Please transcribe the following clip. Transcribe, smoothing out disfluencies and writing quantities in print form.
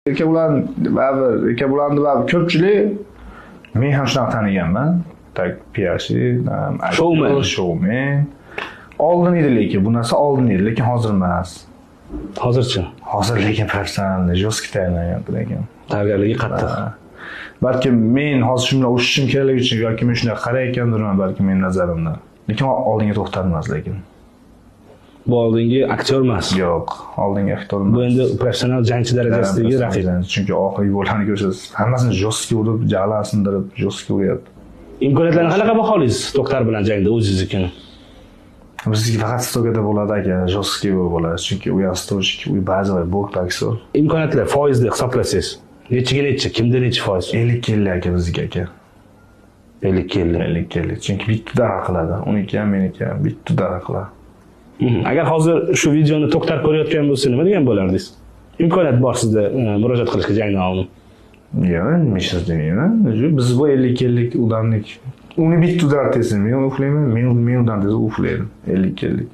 Aka bularni ko'pchilik men ham shunaqa taniganman. Tak piyashi, showman. Oldin edi lekin bu narsa oldin edi, lekin hozir emas. Hozirchi? Hozir lekin professional, jostki tayyorlanyapti lekin. Tayyorgarligi qattiq. Balki men hozir shu bilan urushishim kerakligi uchun yoki men shunday qarayotgandirman balki men nazarimda. Lekin oldinga to'xtalmas lekin. Bu oldingi aktyor emas. Yo'q, oldingi aktyor emas. Bu endi professional jangchi darajasidagi raqib. Chunki oxirgi gollarni ko'rsangiz, hammasini jostki urib, jag'larni sindirib, jostki uryapti. Imkoniyatlarni qanaqa baholaysiz To'xtar bilan jangda o'zingiznikini? Bizga faqat stokada bo'ladi aka, jostki bo'ladi. Chunki u ham stojik, u ba'zi bok aktyor. Imkoniyatlar foizda hisoblasangiz, nechiga necha, kimda necha foiz? 50 aka bizga aka. 50. Chunki bitta dara qiladi. Uniki ham meniki ham bitta dara qiladi. Agar hozir shu videoni To'xtar ko'rayotgan bo'lsa, nima degan bo'lardingiz? Imkoniyat bor sizda murojaat qilishga jangni oldin. Yo'q, men siz demayman. Biz bu 50 udanlik. Uni bitta udar desam, men uxlayman, men udan desa uxlayman. 50